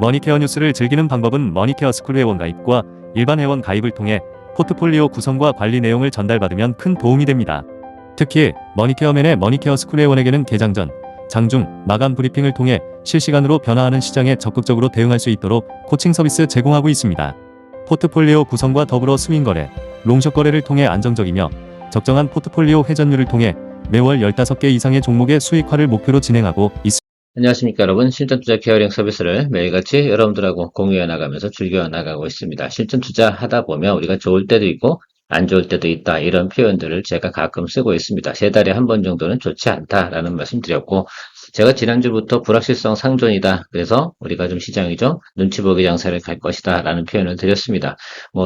머니케어 뉴스를 즐기는 방법은 머니케어 스쿨 회원 가입과 일반 회원 가입을 통해 포트폴리오 구성과 관리 내용을 전달받으면 큰 도움이 됩니다. 특히 머니케어맨의 머니케어 스쿨 회원에게는 개장 전, 장중, 마감 브리핑을 통해 실시간으로 변화하는 시장에 적극적으로 대응할 수 있도록 코칭 서비스 제공하고 있습니다. 포트폴리오 구성과 더불어 스윙 거래, 롱숏 거래를 통해 안정적이며 적정한 포트폴리오 회전율을 통해 매월 15개 이상의 종목의 수익화를 목표로 진행하고 있습니다. 안녕하십니까 여러분. 실전투자 케어링 서비스를 매일같이 여러분들하고 공유해 나가면서 즐겨 나가고 있습니다. 실전투자 하다 보면 우리가 좋을 때도 있고 안 좋을 때도 있다, 이런 표현들을 제가 가끔 쓰고 있습니다. 3달에 한 번 정도는 좋지 않다라는 말씀 드렸고, 제가 지난주부터 불확실성 상존이다, 그래서 우리가 좀 시장이 좀 눈치 보기 장사를 갈 것이다 라는 표현을 드렸습니다.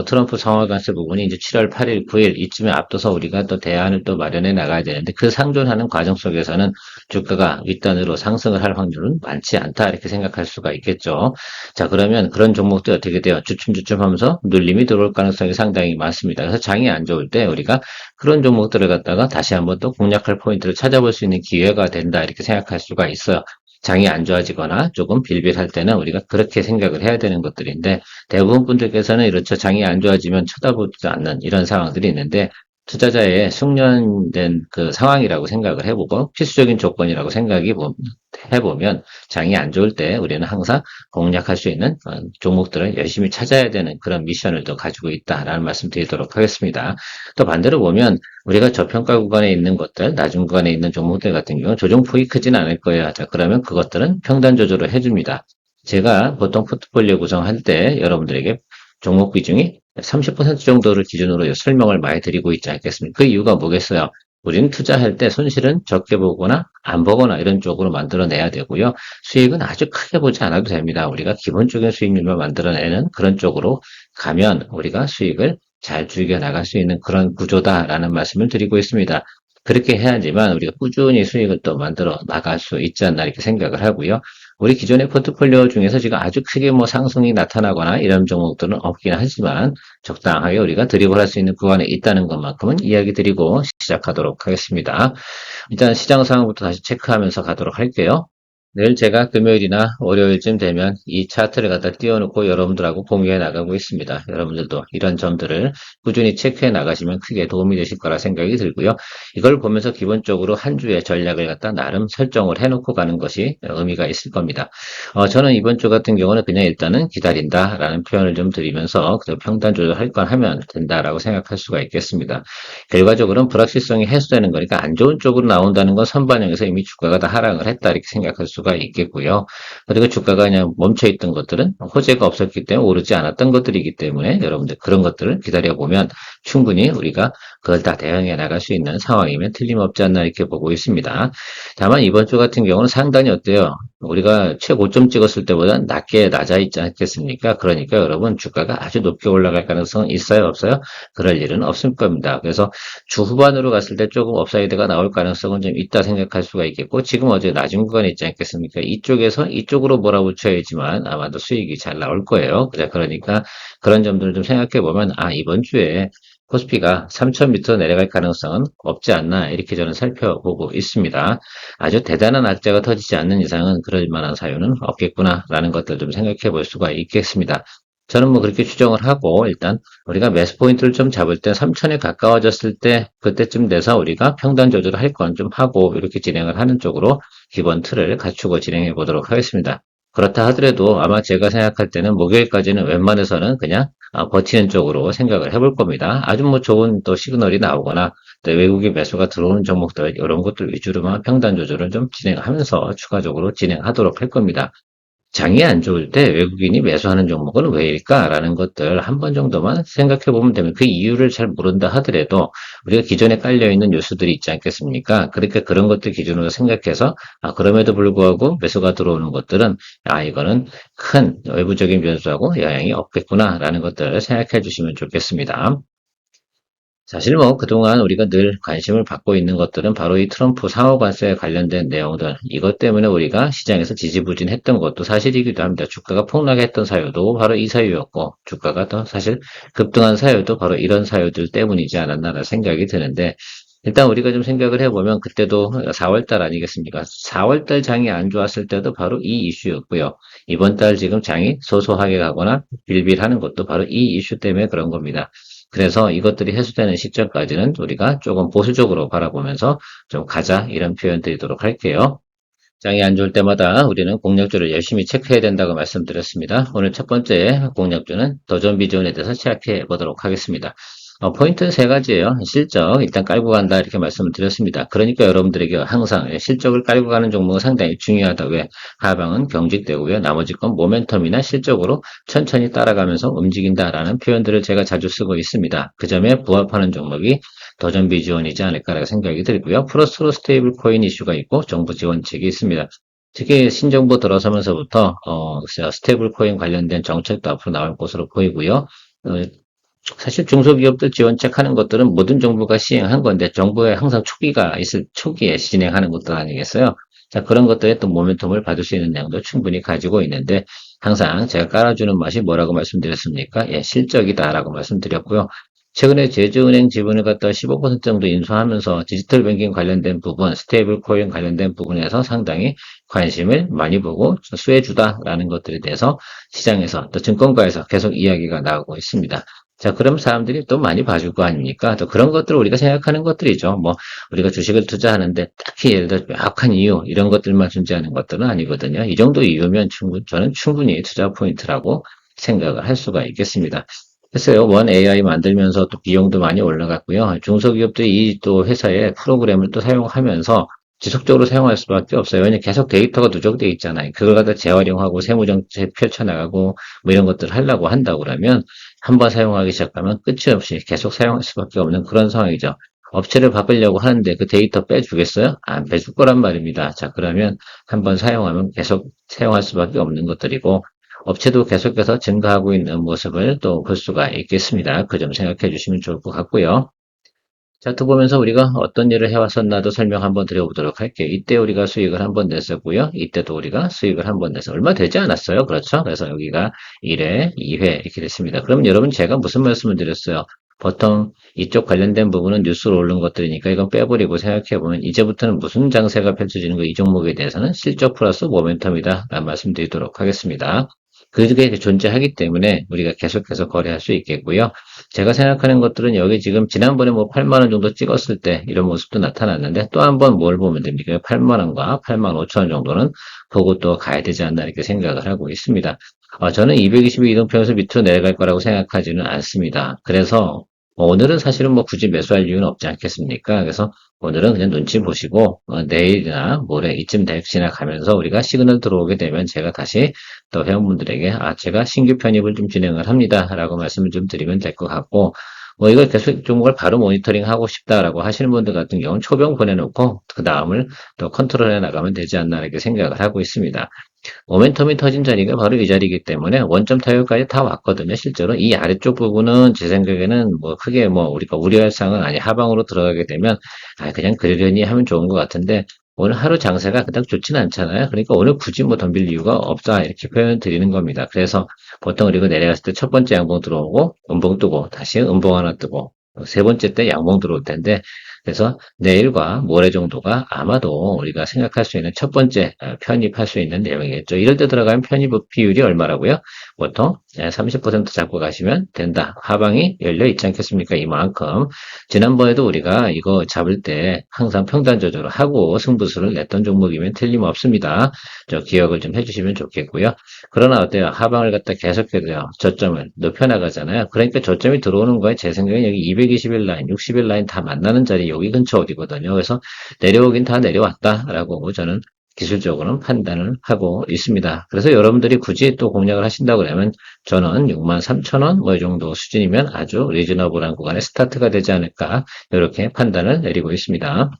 트럼프 상하관세 부분이 이제 7월 8일 9일 이쯤에 앞둬서 우리가 또 대안을 또 마련해 나가야 되는데, 그 상존하는 과정 속에서는 주가가 윗단으로 상승을 할 확률은 많지 않다, 이렇게 생각할 수가 있겠죠. 자, 그러면 그런 종목들 어떻게 돼요? 주춤주춤 하면서 눌림이 들어올 가능성이 상당히 많습니다. 그래서 장이 안 좋을 때 우리가 그런 종목들을 갖다가 다시 한번 또 공략할 포인트를 찾아볼 수 있는 기회가 된다, 이렇게 생각할 수가 있어요. 장이 안 좋아지거나 조금 빌빌할 때는 우리가 그렇게 생각을 해야 되는 것들인데, 대부분 분들께서는 이렇죠. 장이 안 좋아지면 쳐다보지 않는 이런 상황들이 있는데, 투자자의 숙련된 그 상황이라고 생각을 해보고 필수적인 조건이라고 해보면 장이 안 좋을 때 우리는 항상 공략할 수 있는 종목들을 열심히 찾아야 되는 그런 미션을 또 가지고 있다라는 말씀 드리도록 하겠습니다. 또 반대로 보면 우리가 저평가 구간에 있는 것들, 낮은 구간에 있는 종목들 같은 경우는 조정폭이 크진 않을 거예요. 자, 그러면 그것들은 평단 조절을 해줍니다. 제가 보통 포트폴리오 구성할 때 여러분들에게 종목 비중이 30% 정도를 기준으로 설명을 많이 드리고 있지 않겠습니까? 그 이유가 뭐겠어요? 우리는 투자할 때 손실은 적게 보거나 안 보거나 이런 쪽으로 만들어내야 되고요. 수익은 아주 크게 보지 않아도 됩니다. 우리가 기본적인 수익률만 만들어내는 그런 쪽으로 가면 우리가 수익을 잘 즐겨 나갈 수 있는 그런 구조다라는 말씀을 드리고 있습니다. 그렇게 해야지만 우리가 꾸준히 수익을 또 만들어 나갈 수 있지 않나, 이렇게 생각을 하고요. 우리 기존의 포트폴리오 중에서 지금 아주 크게 상승이 나타나거나 이런 종목들은 없긴 하지만 적당하게 우리가 드리블 할 수 있는 구간에 있다는 것만큼은 이야기 드리고 시작하도록 하겠습니다. 일단 시장 상황부터 다시 체크하면서 가도록 할게요. 내일 제가 금요일이나 월요일쯤 되면 이 차트를 갖다 띄워놓고 여러분들하고 공유해 나가고 있습니다. 여러분들도 이런 점들을 꾸준히 체크해 나가시면 크게 도움이 되실 거라 생각이 들고요. 이걸 보면서 기본적으로 한 주의 전략을 갖다 나름 설정을 해놓고 가는 것이 의미가 있을 겁니다. 저는 이번 주 같은 경우는 그냥 일단은 기다린다라는 표현을 좀 드리면서 그 평단 조절할 건 하면 된다라고 생각할 수가 있겠습니다. 결과적으로는 불확실성이 해소되는 거니까 안 좋은 쪽으로 나온다는 건 선반영에서 이미 주가가 다 하락을 했다, 이렇게 생각할 수가 있겠고요. 그리고 주가가 그냥 멈춰있던 것들은 호재가 없었기 때문에 오르지 않았던 것들이기 때문에 여러분들 그런 것들을 기다려보면 충분히 우리가 그걸 다 대응해 나갈 수 있는 상황이면 틀림없지 않나, 이렇게 보고 있습니다. 다만 이번 주 같은 경우는 상당히 어때요? 우리가 최고점 찍었을 때보다 낮게 낮아 있지 않겠습니까? 그러니까 여러분 주가가 아주 높게 올라갈 가능성은 있어요, 없어요? 그럴 일은 없을 겁니다. 그래서 주 후반으로 갔을 때 조금 업사이드가 나올 가능성은 좀 있다 생각할 수가 있겠고, 지금 어제 낮은 구간에 있지 않겠습니까? 이쪽에서 이쪽으로 몰아붙여야지만 아마도 수익이 잘 나올 거예요. 그러니까 그런 점들을 좀 생각해 보면, 이번 주에 코스피가 3,000m 내려갈 가능성은 없지 않나, 이렇게 저는 살펴보고 있습니다. 아주 대단한 악재가 터지지 않는 이상은 그럴 만한 사유는 없겠구나라는 것들 좀 생각해 볼 수가 있겠습니다. 저는 그렇게 추정을 하고, 일단 우리가 매수 포인트를 좀 잡을 때 3,000에 가까워졌을 때 그때쯤 돼서 우리가 평단 조절을 할 건 좀 하고 이렇게 진행을 하는 쪽으로 기본 틀을 갖추고 진행해 보도록 하겠습니다. 그렇다 하더라도 아마 제가 생각할 때는 목요일까지는 웬만해서는 그냥 버티는 쪽으로 생각을 해볼 겁니다. 아주 좋은 또 시그널이 나오거나 또 외국인 매수가 들어오는 종목들, 이런 것들 위주로만 평단 조절을 좀 진행하면서 추가적으로 진행하도록 할 겁니다. 장이 안 좋을 때 외국인이 매수하는 종목은 왜일까라는 것들 한 번 정도만 생각해 보면 되면, 그 이유를 잘 모른다 하더라도 우리가 기존에 깔려있는 뉴스들이 있지 않겠습니까? 그러니까 그런 것들 기준으로 생각해서 그럼에도 불구하고 매수가 들어오는 것들은 이거는 큰 외부적인 변수하고 영향이 없겠구나라는 것들을 생각해 주시면 좋겠습니다. 사실 그동안 우리가 늘 관심을 받고 있는 것들은 바로 이 트럼프 상호관세에 관련된 내용들, 이것 때문에 우리가 시장에서 지지부진했던 것도 사실이기도 합니다. 주가가 폭락했던 사유도 바로 이 사유였고, 주가가 더 사실 급등한 사유도 바로 이런 사유들 때문이지 않았나라는 생각이 드는데, 일단 우리가 좀 생각을 해보면 그때도 4월달 아니겠습니까? 4월달 장이 안 좋았을 때도 바로 이 이슈였고요. 이번 달 지금 장이 소소하게 가거나 빌빌하는 것도 바로 이 이슈 때문에 그런 겁니다. 그래서 이것들이 해소되는 시점까지는 우리가 조금 보수적으로 바라보면서 좀 가자 이런 표현 드리도록 할게요. 장이 안 좋을 때마다 우리는 공략주를 열심히 체크해야 된다고 말씀드렸습니다. 오늘 첫 번째 공략주는 도전 비전에 대해서 체크해 보도록 하겠습니다. 포인트는 세 가지예요. 실적, 일단 깔고 간다 이렇게 말씀을 드렸습니다. 그러니까 여러분들에게 항상 실적을 깔고 가는 종목은 상당히 중요하다. 왜? 하방은 경직되고요. 나머지 건 모멘텀이나 실적으로 천천히 따라가면서 움직인다라는 표현들을 제가 자주 쓰고 있습니다. 그 점에 부합하는 종목이 도전 비지원이지 않을까라고 생각이 들고요. 플러스로 스테이블 코인 이슈가 있고 정부 지원책이 있습니다. 특히 신정부 들어서면서부터 스테이블 코인 관련된 정책도 앞으로 나올 것으로 보이고요. 사실 중소기업들 지원책 하는 것들은 모든 정부가 시행한 건데 정부에 항상 초기가 있을 초기에 진행하는 것들 아니겠어요? 자, 그런 것들에 또 모멘텀을 받을 수 있는 내용도 충분히 가지고 있는데 항상 제가 깔아주는 맛이 뭐라고 말씀드렸습니까? 예, 실적이다라고 말씀드렸고요. 최근에 제주은행 지분을 갖다 15% 정도 인수하면서 디지털 뱅킹 관련된 부분, 스테이블 코인 관련된 부분에서 상당히 관심을 많이 보고 수혜주다라는 것들에 대해서 시장에서 또 증권가에서 계속 이야기가 나오고 있습니다. 자, 그럼 사람들이 또 많이 봐줄 거 아닙니까? 또 그런 것들을 우리가 생각하는 것들이죠. 뭐, 우리가 주식을 투자하는데 딱히 예를 들어 명확한 이유, 이런 것들만 존재하는 것들은 아니거든요. 이 정도 이유면 저는 충분히 투자 포인트라고 생각을 할 수가 있겠습니다. 글쎄요, 원 AI 만들면서 또 비용도 많이 올라갔고요. 중소기업들이 이 또 회사의 프로그램을 또 사용하면서 지속적으로 사용할 수밖에 없어요. 왜냐면 계속 데이터가 누적돼 있잖아요. 그걸 갖다 재활용하고 세무정책 펼쳐나가고 뭐 이런 것들을 하려고 한다고 그러면 한번 사용하기 시작하면 끝이 없이 계속 사용할 수밖에 없는 그런 상황이죠. 업체를 바꾸려고 하는데 그 데이터 빼주겠어요? 안 빼줄 거란 말입니다. 자, 그러면 한번 사용하면 계속 사용할 수밖에 없는 것들이고 업체도 계속해서 증가하고 있는 모습을 또 볼 수가 있겠습니다. 그 점 생각해 주시면 좋을 것 같고요. 차트 보면서 우리가 어떤 일을 해왔었나도 설명 한번 드려보도록 할게요. 이때 우리가 수익을 한번 냈었고요. 이때도 우리가 수익을 한번 내서 얼마 되지 않았어요. 그렇죠? 그래서 여기가 1회, 2회 이렇게 됐습니다. 그럼 여러분 제가 무슨 말씀을 드렸어요? 보통 이쪽 관련된 부분은 뉴스로 오른 것들이니까 이건 빼버리고 생각해보면 이제부터는 무슨 장세가 펼쳐지는 거 이 종목에 대해서는 실적 플러스 모멘텀이다 라는 말씀드리도록 하겠습니다. 그게 존재하기 때문에 우리가 계속해서 거래할 수 있겠고요. 제가 생각하는 것들은 여기 지금 지난번에 뭐 8만 원 정도 찍었을 때 이런 모습도 나타났는데 또 한 번 뭘 보면 됩니까? 8만 원과 8만 5천 원 정도는 보고 또 가야 되지 않나 이렇게 생각을 하고 있습니다. 저는 222 이동평에서 밑으로 내려갈 거라고 생각하지는 않습니다. 그래서 오늘은 사실은 뭐 굳이 매수할 이유는 없지 않겠습니까? 그래서 오늘은 그냥 눈치 보시고 내일이나 모레 이쯤 지나가면서 우리가 시그널 들어오게 되면 제가 다시 또 회원분들에게 제가 신규 편입을 좀 진행을 합니다 라고 말씀을 좀 드리면 될 것 같고 뭐 이걸 계속 종목을 바로 모니터링 하고 싶다라고 하시는 분들 같은 경우는 초병 보내놓고 그 다음을 또 컨트롤해 나가면 되지 않나 이렇게 생각을 하고 있습니다. 모멘텀이 터진 자리가 바로 이 자리이기 때문에 원점 타격까지 다 왔거든요. 실제로 이 아래쪽 부분은 제 생각에는 뭐 크게 뭐 우리가 우려할 상은 아니 하방으로 들어가게 되면 그냥 그러려니 하면 좋은 것 같은데 오늘 하루 장세가 그닥 좋지는 않잖아요. 그러니까 오늘 굳이 뭐 덤빌 이유가 없다 이렇게 표현 드리는 겁니다. 그래서 보통 우리가 내려갔을 때 첫 번째 양봉 들어오고 음봉 뜨고 다시 음봉 하나 뜨고 세 번째 때 양봉 들어올 텐데 그래서 내일과 모레 정도가 아마도 우리가 생각할 수 있는 첫 번째 편입할 수 있는 내용이겠죠. 이럴 때 들어가면 편입 비율이 얼마라고요? 보통 30% 잡고 가시면 된다. 하방이 열려 있지 않겠습니까? 이만큼. 지난번에도 우리가 이거 잡을 때 항상 평단 조절을 하고 승부수를 냈던 종목이면 틀림없습니다. 저 기억을 좀 해주시면 좋겠고요. 그러나 어때요? 하방을 갖다 계속해서요. 저점을 높여나가잖아요. 그러니까 저점이 들어오는 거에 제 생각엔 여기 220일 라인, 60일 라인 다 만나는 자리 여기 근처 어디거든요. 그래서 내려오긴 다 내려왔다라고 저는 기술적으로는 판단을 하고 있습니다. 그래서 여러분들이 굳이 또 공략을 하신다고 그러면 저는 63,000원 뭐 이 정도 수준이면 아주 리즈너블한 구간의 스타트가 되지 않을까 이렇게 판단을 내리고 있습니다.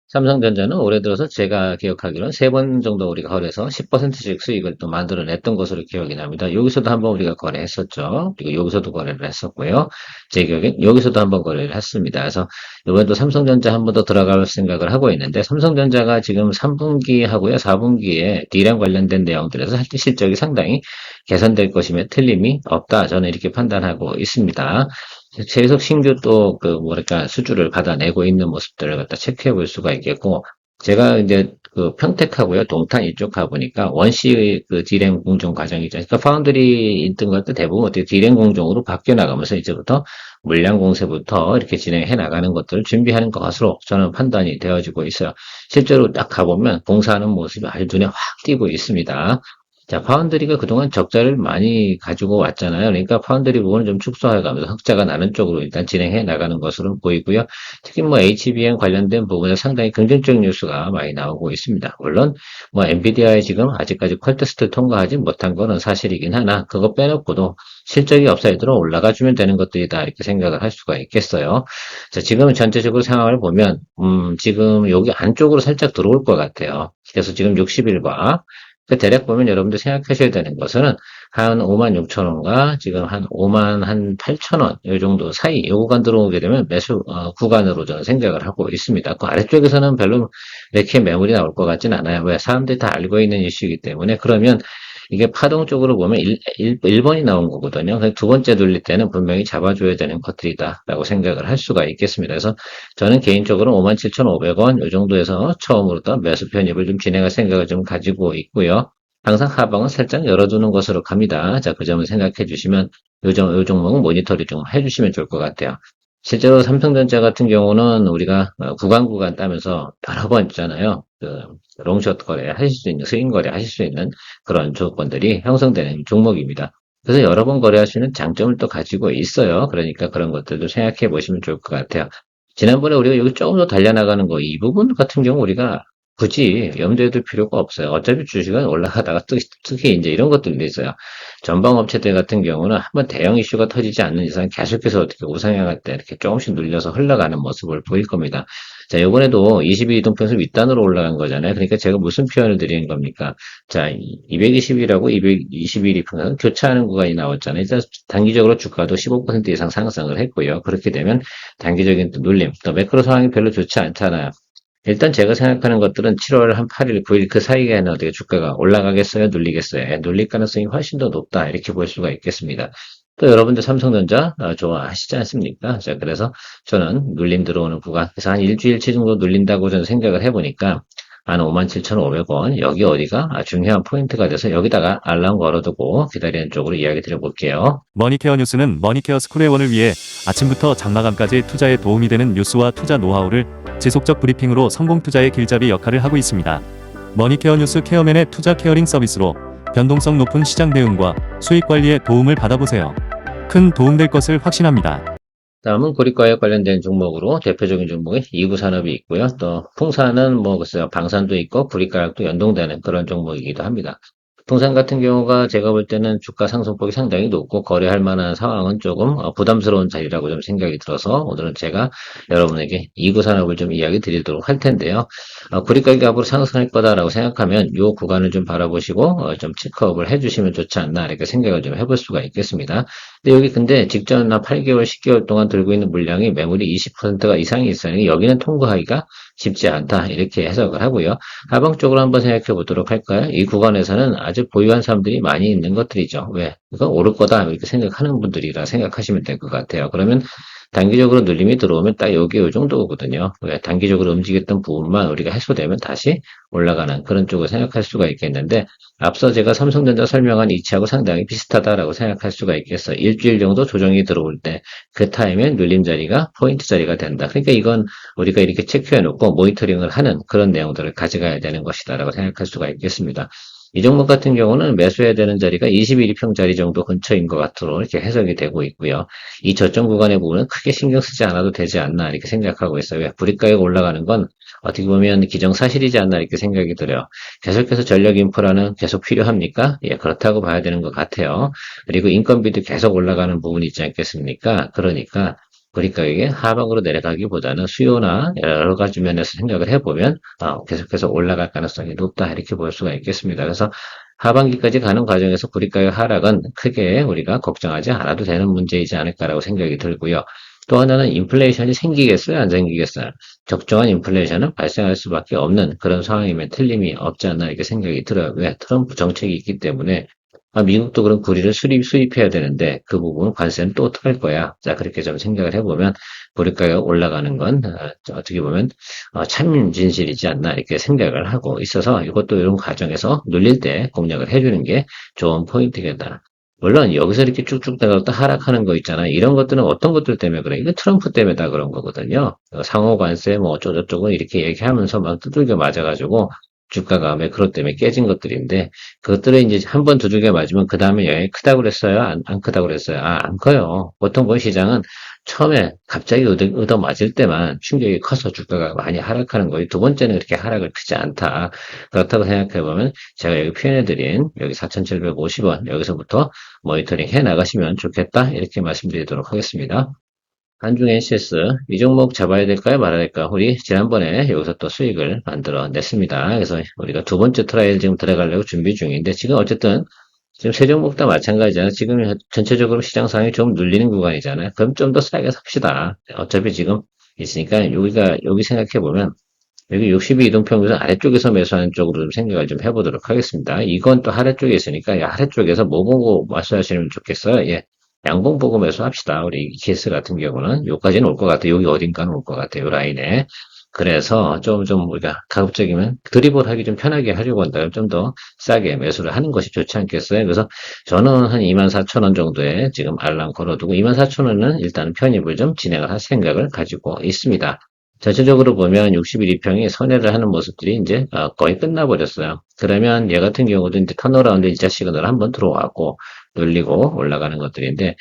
삼성전자는 올해 들어서 제가 기억하기로는 3번 정도 우리가 거래해서 10%씩 수익을 또 만들어냈던 것으로 기억이 납니다. 여기서도 한번 우리가 거래했었죠. 그리고 여기서도 거래를 했었고요. 제 기억엔 여기서도 한번 거래를 했습니다. 그래서 이번에도 삼성전자 한 번 더 들어갈 생각을 하고 있는데 삼성전자가 지금 3분기하고요. 4분기에 D랑 관련된 내용들에서 실적이 상당히 개선될 것이며 틀림이 없다. 저는 이렇게 판단하고 있습니다. 계속 신규 또 뭐랄까 수주를 받아내고 있는 모습들을 갖다 체크해 볼 수가 있겠고, 제가 이제 평택하고요 동탄 이쪽 가보니까 원시 디램 공정 과정이죠. 그러니까 파운드리 있던 것도 대부분 어떻게 디램 공정으로 바뀌어 나가면서 이제부터 물량 공세부터 이렇게 진행해 나가는 것들을 준비하는 것으로 저는 판단이 되어지고 있어요. 실제로 딱 가보면 공사하는 모습이 아주 눈에 확 띄고 있습니다. 자, 파운드리가 그동안 적자를 많이 가지고 왔잖아요. 그러니까 파운드리 부분을 좀 축소해 가면서 흑자가 나는 쪽으로 일단 진행해 나가는 것으로 보이고요. 특히 뭐 HBM 관련된 부분에 상당히 긍정적 뉴스가 많이 나오고 있습니다. 물론 뭐 엔비디아에 지금 아직까지 퀄테스트를 통과하지 못한 거는 사실이긴 하나 그거 빼놓고도 실적이 업사이드로 올라가 주면 되는 것들이다 이렇게 생각을 할 수가 있겠어요. 자, 지금 전체적으로 상황을 보면 지금 여기 안쪽으로 살짝 들어올 것 같아요. 그래서 지금 60일과 대략 보면 여러분들 생각하셔야 되는 것은 한 5만 6천 원과 지금 한 5만 한 8천 원, 이 정도 사이, 이 구간 들어오게 되면 매수 구간으로 저는 생각을 하고 있습니다. 그 아래쪽에서는 별로 이렇게 매물이 나올 것 같진 않아요. 왜? 사람들이 다 알고 있는 이슈이기 때문에. 그러면 이게 파동 쪽으로 보면 1번이 나온 거거든요. 두 번째 돌릴 때는 분명히 잡아줘야 되는 것들이다라고 생각을 할 수가 있겠습니다. 그래서 저는 개인적으로 57,500원 이 정도에서 처음으로 매수 편입을 좀 진행할 생각을 좀 가지고 있고요. 항상 하방은 살짝 열어두는 것으로 갑니다. 자, 그 점을 생각해 주시면 요 종목은 모니터링 좀 해주시면 좋을 것 같아요. 실제로 삼성전자 같은 경우는 우리가 구간 따면서 여러 번 있잖아요. 롱숏 거래 하실 수 있는, 스윙 거래 하실 수 있는 그런 조건들이 형성되는 종목입니다. 그래서 여러 번 거래할 수 있는 장점을 또 가지고 있어요. 그러니까 그런 것들도 생각해 보시면 좋을 것 같아요. 지난번에 우리가 여기 조금 더 달려나가는 거, 이 부분 같은 경우 우리가 굳이 염두에 둘 필요가 없어요. 어차피 주식은 올라가다가 특히 이제 이런 것들도 있어요. 전방 업체들 같은 경우는 한번 대형 이슈가 터지지 않는 이상 계속해서 어떻게 우상향할 때 이렇게 조금씩 눌려서 흘러가는 모습을 보일 겁니다. 자, 요번에도 22 이동평선 윗단으로 올라간 거잖아요. 그러니까 제가 무슨 표현을 드리는 겁니까? 자, 220이라고 221 이평선 교차하는 구간이 나왔잖아요. 일단 단기적으로 주가도 15% 이상 상승을 했고요. 그렇게 되면 단기적인 또 눌림, 또 매크로 상황이 별로 좋지 않잖아요. 일단 제가 생각하는 것들은 7월 한 8일, 9일 그 사이에는 어떻게 주가가 올라가겠어요? 눌리겠어요? 눌릴 가능성이 훨씬 더 높다. 이렇게 볼 수가 있겠습니다. 또 여러분들 삼성전자 좋아하시지 않습니까? 자, 그래서 저는 눌림 들어오는 구간, 그래서 한 일주일치 정도 눌린다고 저는 생각을 해보니까 한 57,500원, 여기 어디가 중요한 포인트가 돼서 여기다가 알람 걸어두고 기다리는 쪽으로 이야기 드려볼게요. 머니케어 뉴스는 머니케어 스쿨회원을 위해 아침부터 장마감까지 투자에 도움이 되는 뉴스와 투자 노하우를 지속적 브리핑으로 성공 투자의 길잡이 역할을 하고 있습니다. 머니케어 뉴스 케어맨의 투자 케어링 서비스로 변동성 높은 시장 대응과 수익 관리에 도움을 받아보세요. 큰 도움될 것을 확신합니다. 다음은 고리과에 관련된 종목으로 대표적인 종목이 이구산업이 있고요. 또 풍산은 뭐 글쎄요 방산도 있고 구리가락도 연동되는 그런 종목이기도 합니다. 풍산 같은 경우가 제가 볼 때는 주가 상승폭이 상당히 높고 거래할 만한 상황은 조금 부담스러운 자리라고 좀 생각이 들어서 오늘은 제가 여러분에게 이구산업을 좀 이야기 드리도록 할 텐데요. 구리가격이 앞으로 상승할 거다라고 생각하면 이 구간을 좀 바라보시고 좀 체크업을 해주시면 좋지 않나 이렇게 생각을 좀 해볼 수가 있겠습니다. 근데 직전 한 8개월, 10개월 동안 들고 있는 물량이 매물이 20%가 이상이 있어요. 여기는 통과하기가 쉽지 않다 이렇게 해석을 하고요. 하방 쪽으로 한번 생각해 보도록 할까요? 이 구간에서는 아직 보유한 사람들이 많이 있는 것들이죠. 왜? 이거 오를 거다 이렇게 생각하는 분들이라 생각하시면 될 것 같아요. 그러면 단기적으로 눌림이 들어오면 딱 여기 이 정도거든요. 왜? 단기적으로 움직였던 부분만 우리가 해소되면 다시 올라가는 그런 쪽을 생각할 수가 있겠는데 앞서 제가 삼성전자 설명한 이치하고 상당히 비슷하다라고 생각할 수가 있겠어요. 일주일 정도 조정이 들어올 때 그 타임에 눌림 자리가 포인트 자리가 된다. 그러니까 이건 우리가 이렇게 체크해 놓고 모니터링을 하는 그런 내용들을 가져가야 되는 것이다라고 생각할 수가 있겠습니다. 이 종목 같은 경우는 매수해야 되는 자리가 21평 자리 정도 근처인 것 같도록 이렇게 해석이 되고 있고요. 이 저점 구간의 부분은 크게 신경 쓰지 않아도 되지 않나 이렇게 생각하고 있어요. 왜? 불이가격 올라가는 건 어떻게 보면 기정사실이지 않나 이렇게 생각이 들어요. 계속해서 전력 인프라는 계속 필요합니까? 예, 그렇다고 봐야 되는 것 같아요. 그리고 인건비도 계속 올라가는 부분이 있지 않겠습니까? 그러니까 가격이 하방으로 내려가기보다는 수요나 여러 가지 면에서 생각을 해보면 계속해서 올라갈 가능성이 높다 이렇게 볼 수가 있겠습니다. 그래서 하반기까지 가는 과정에서 구리가격 하락은 크게 우리가 걱정하지 않아도 되는 문제이지 않을까라고 생각이 들고요. 또 하나는 인플레이션이 생기겠어요? 안 생기겠어요? 적정한 인플레이션은 발생할 수밖에 없는 그런 상황이면 틀림이 없지 않나 이렇게 생각이 들어요. 왜? 트럼프 정책이 있기 때문에 미국도 그럼 구리를 수입해야 되는데 그 부분 관세는 또 어떡할 거야? 자, 그렇게 좀 생각을 해보면 보리가가 올라가는 건 어떻게 보면 참 진실이지 않나 이렇게 생각을 하고 있어서 이것도 이런 과정에서 눌릴 때 공략을 해주는 게 좋은 포인트겠다. 물론 여기서 이렇게 쭉쭉 내가 또 하락하는 거 있잖아. 이런 것들은 어떤 것들 때문에 그래? 이거 트럼프 때문에 다 그런 거거든요. 상호 관세 뭐 어쩌고저쩌고 이렇게 얘기하면서 막 두들겨 맞아가지고 주가가 매크로 때문에 깨진 것들인데 그것들을 이제 한 번 두들겨 맞으면 그 다음에 영향이 크다고 그랬어요? 안 크다고 그랬어요? 안 커요. 보통 본 시장은 처음에 갑자기 얻어 맞을 때만 충격이 커서 주가가 많이 하락하는 거예요. 두 번째는 그렇게 하락을 크지 않다. 그렇다고 생각해보면 제가 여기 표현해드린 여기 4,750원 여기서부터 모니터링 해 나가시면 좋겠다. 이렇게 말씀드리도록 하겠습니다. 한중 NCS 이 종목 잡아야 될까요? 말아야 될까요? 우리 지난번에 여기서 또 수익을 만들어 냈습니다. 그래서 우리가 두 번째 트라이를 지금 들어가려고 준비 중인데 지금 어쨌든 지금 세 종목 다 마찬가지잖아요. 지금 전체적으로 시장 상황이 좀 눌리는 구간이잖아요. 그럼 좀 더 싸게 삽시다. 어차피 지금 있으니까 여기 생각해 보면 여기 62 이동평균선 아래쪽에서 매수하는 쪽으로 좀 생각을 좀 해보도록 하겠습니다. 이건 또 아래쪽에 있으니까 이 아래쪽에서 뭐 보고 매수하시면 좋겠어요? 예. 양봉 보고 매수합시다. 우리 ETS 같은 경우는 여기까지는 올 것 같아요. 여기 어딘가는 올 것 같아요. 이 라인에. 그래서 좀 우리가 가급적이면 드리블 하기 좀 편하게 하려고 한다면 좀 더 싸게 매수를 하는 것이 좋지 않겠어요? 그래서 저는 한 24,000원 정도에 지금 알람 걸어두고 24,000원은 일단 편입을 좀 진행을 할 생각을 가지고 있습니다. 전체적으로 보면 61 2평이 선회를 하는 모습들이 이제 거의 끝나버렸어요. 그러면 얘 같은 경우도 이제 턴어라운드 1차 시그널 한번 들어왔고 눌리고 올라가는 것들인데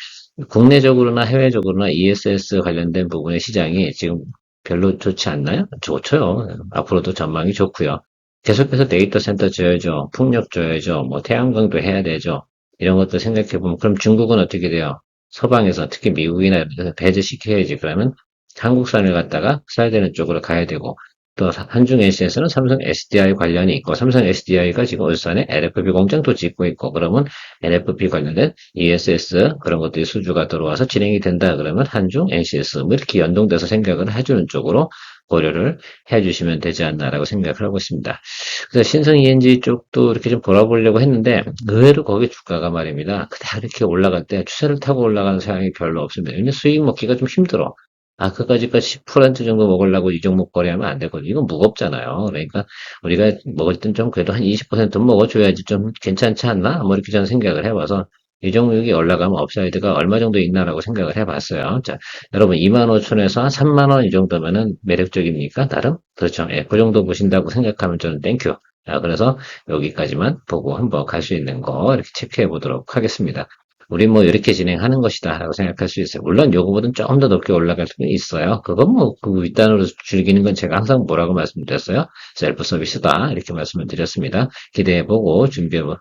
국내적으로나 해외적으로나 ESS 관련된 부분의 시장이 지금 별로 좋지 않나요? 좋죠. 앞으로도 전망이 좋고요. 계속해서 데이터 센터 줘야죠. 풍력 줘야죠. 뭐 태양광도 해야 되죠. 이런 것도 생각해 보면 그럼 중국은 어떻게 돼요? 서방에서 특히 미국이나 이런 데서 배제시켜야지. 그러면 한국산을 갖다가 써야 되는 쪽으로 가야 되고 또 한중 NC에서는 삼성 SDI 관련이 있고 삼성 SDI가 지금 울산에 LFP 공장도 짓고 있고 그러면 LFP 관련된 ESS 그런 것들이 수주가 들어와서 진행이 된다 그러면 한중 NCS 뭐 이렇게 연동돼서 생각을 해주는 쪽으로 고려를 해주시면 되지 않나라고 생각을 하고 있습니다. 그래서 신성 ENG 쪽도 이렇게 좀 돌아보려고 했는데 의외로 거기 주가가 말입니다. 그다음 이렇게 올라갈 때 추세를 타고 올라가는 상황이 별로 없습니다. 왜냐면 수익 먹기가 좀 힘들어. 그까짓까 10% 정도 먹으려고 이 종목 거래하면 안 되거든요. 이건 무겁잖아요. 그러니까 우리가 먹을 땐 좀 그래도 한 20%는 먹어줘야지 좀 괜찮지 않나? 뭐 이렇게 저는 생각을 해봐서 이 종목이 올라가면 업사이드가 얼마 정도 있나라고 생각을 해봤어요. 자, 여러분 25,000원에서 한 3만 원 이 정도면은 매력적입니까? 나름? 그렇죠. 예, 그 정도 보신다고 생각하면 저는 땡큐. 그래서 여기까지만 보고 한번 갈 수 있는 거 이렇게 체크해 보도록 하겠습니다. 우리 뭐 이렇게 진행하는 것이다 라고 생각할 수 있어요. 물론 요거보다는 조금 더 높게 올라갈 수는 있어요. 그건 뭐 그 윗단으로 즐기는 건 제가 항상 뭐라고 말씀드렸어요? 셀프 서비스다 이렇게 말씀을 드렸습니다. 기대해보고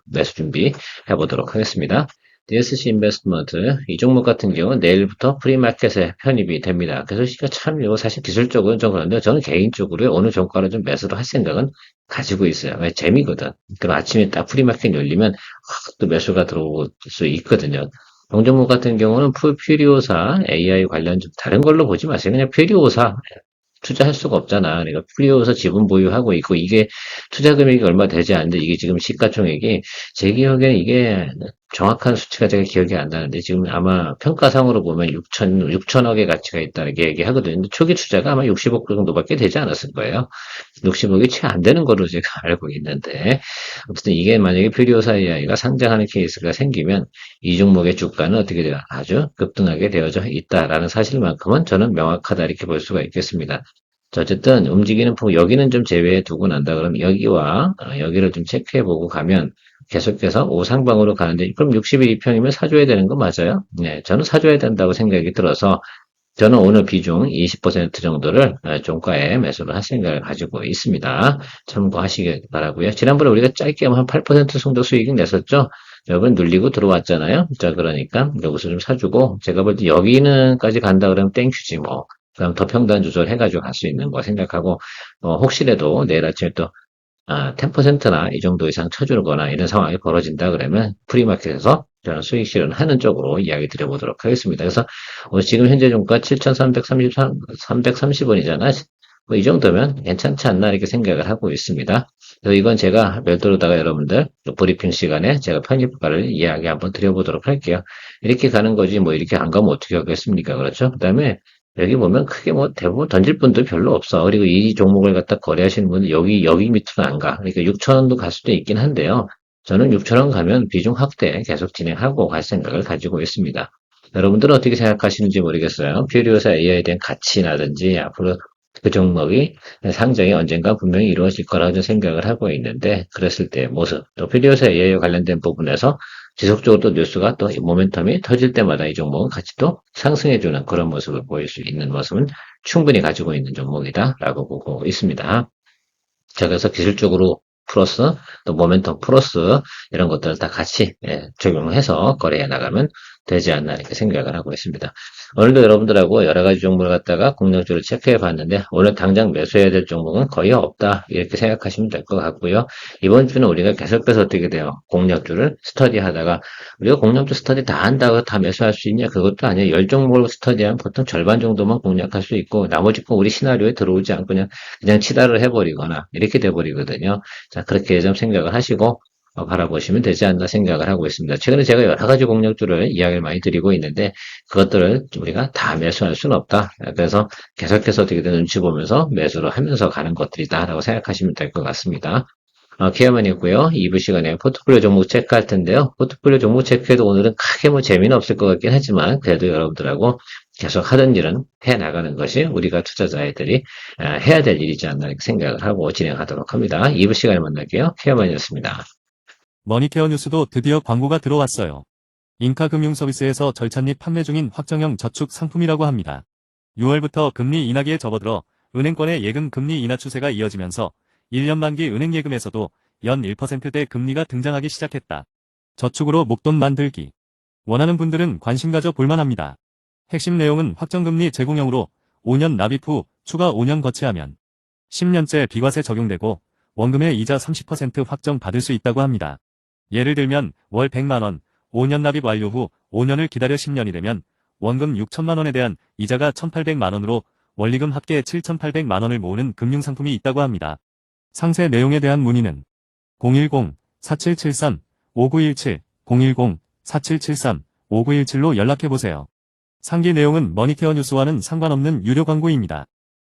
매수 준비해 보도록 하겠습니다. DSC 인베스트먼트 이 종목 같은 경우는 내일부터 프리마켓에 편입이 됩니다. 그래서 참 이거 사실 기술적으로는 좀 그런데 저는 개인적으로 어느 종가를 좀 매수를 할 생각은 가지고 있어요. 왜 재미거든. 그럼 아침에 딱 프리마켓 열리면 또 매수가 들어올 수 있거든요. 동종목 같은 경우는 퓨리오사 AI 관련 좀 다른 걸로 보지 마세요. 그냥 퓨리오사 투자할 수가 없잖아. 그러니까 프리오사 지분 보유하고 있고 이게 투자 금액이 얼마 되지 않는데 이게 지금 시가총액이 제 기억에는 이게 정확한 수치가 제가 기억이 안 나는데 지금 아마 평가상으로 보면 6천억의 가치가 있다는 게 얘기하거든요. 근데 초기 투자가 아마 60억 정도밖에 되지 않았을 거예요. 60억이 채 안 되는 거로 제가 알고 있는데 어쨌든 이게 만약에 퓨리오사 AI가 상장하는 케이스가 생기면 이 종목의 주가는 어떻게 돼요? 아주 급등하게 되어져 있다라는 사실만큼은 저는 명확하다 이렇게 볼 수가 있겠습니다. 자, 어쨌든 움직이는 폭 여기는 좀 제외해 두고 난다 그러면 여기와 여기를 좀 체크해 보고 가면 계속해서 오상방으로 가는데 그럼 61 2평이면 사줘야 되는 거 맞아요? 네, 저는 사줘야 된다고 생각이 들어서 저는 오늘 비중 20% 정도를 종가에 매수를 할 생각을 가지고 있습니다. 참고하시길 바라고요. 지난번에 우리가 짧게 한 8% 정도 수익을 냈었죠. 여러분 눌리고 들어왔잖아요. 자, 그러니까 여기서 좀 사주고 제가 볼 때 여기는까지 간다 그러면 땡큐지 뭐. 그럼 더 평단 조절해가지고 갈 수 있는 거 생각하고 혹시라도 내일 아침에 또 10%나 이 정도 이상 쳐주거나 이런 상황이 벌어진다 그러면 프리마켓에서 저는 수익 실현하는 쪽으로 이야기 드려보도록 하겠습니다. 그래서 지금 현재 종가 7,330원이잖아. 뭐 이 정도면 괜찮지 않나 이렇게 생각을 하고 있습니다. 그래서 이건 제가 별도로다가 여러분들 브리핑 시간에 제가 편집과를 이야기 한번 드려보도록 할게요. 이렇게 가는 거지 뭐 이렇게 안 가면 어떻게 하겠습니까? 그렇죠? 그다음에 여기 보면 크게 뭐 대부분 던질 분도 별로 없어. 그리고 이 종목을 갖다 거래하시는 분은 여기 밑으로 안 가. 그러니까 6천 원도 갈 수도 있긴 한데요. 저는 6천 원 가면 비중 확대 계속 진행하고 갈 생각을 가지고 있습니다. 여러분들은 어떻게 생각하시는지 모르겠어요. 퓨리오사 AI에 대한 가치라든지 앞으로 그 종목이 상장이 언젠가 분명히 이루어질 거라고 좀 생각을 하고 있는데 그랬을 때의 모습 또 퓨리오사 AI와 관련된 부분에서 지속적으로 또 뉴스가 또 모멘텀이 터질 때마다 이 종목은 같이 또 상승해주는 그런 모습을 보일 수 있는 모습은 충분히 가지고 있는 종목이다라고 보고 있습니다. 자, 그래서 기술적으로 플러스 또 모멘텀 플러스 이런 것들을 다 같이 적용해서 거래해 나가면 되지 않나 이렇게 생각을 하고 있습니다. 오늘도 여러분들하고 여러 가지 종목을 갖다가 공략주를 체크해 봤는데 오늘 당장 매수해야 될 종목은 거의 없다 이렇게 생각하시면 될 것 같고요. 이번 주는 우리가 계속해서 어떻게 돼요? 공략주를 스터디하다가 우리가 공략주 스터디 다 한다고 다 매수할 수 있냐? 그것도 아니에요. 10종목을 스터디하면 보통 절반 정도만 공략할 수 있고 나머지 건 우리 시나리오에 들어오지 않고 그냥 치달을 해버리거나 이렇게 돼버리거든요. 자, 그렇게 좀 생각을 하시고 바라보시면 되지 않나 생각을 하고 있습니다. 최근에 제가 여러 가지 공략주를 이야기를 많이 드리고 있는데 그것들을 우리가 다 매수할 수는 없다. 그래서 계속해서 어떻게든 눈치 보면서 매수를 하면서 가는 것들이다라고 생각하시면 될 것 같습니다. 케어만 있고요. 2부 시간에 포트폴리오 종목 체크할 텐데요. 포트폴리오 종목 체크해도 오늘은 크게 뭐 재미는 없을 것 같긴 하지만 그래도 여러분들하고 계속 하던 일은 해나가는 것이 우리가 투자자들이 해야 될 일이지 않나 이렇게 생각을 하고 진행하도록 합니다. 2부 시간에 만날게요. 케어만이었습니다. 머니케어 뉴스도 드디어 광고가 들어왔어요. 인카금융서비스에서 절찬 및 판매 중인 확정형 저축 상품이라고 합니다. 6월부터 금리 인하기에 접어들어 은행권의 예금 금리 인하 추세가 이어지면서 1년 만기 은행 예금에서도 연 1%대 금리가 등장하기 시작했다. 저축으로 목돈 만들기. 원하는 분들은 관심 가져 볼만합니다. 핵심 내용은 확정금리 제공형으로 5년 납입 후 추가 5년 거치하면 10년째 비과세 적용되고 원금의 이자 30% 확정 받을 수 있다고 합니다. 예를 들면 월 100만원, 5년 납입 완료 후 5년을 기다려 10년이 되면 원금 6천만원에 대한 이자가 1,800만원으로 원리금 합계 7,800만원을 모으는 금융상품이 있다고 합니다. 상세 내용에 대한 문의는 010-4773-5917, 010-4773-5917로 연락해보세요. 상기 내용은 머니케어 뉴스와는 상관없는 유료 광고입니다.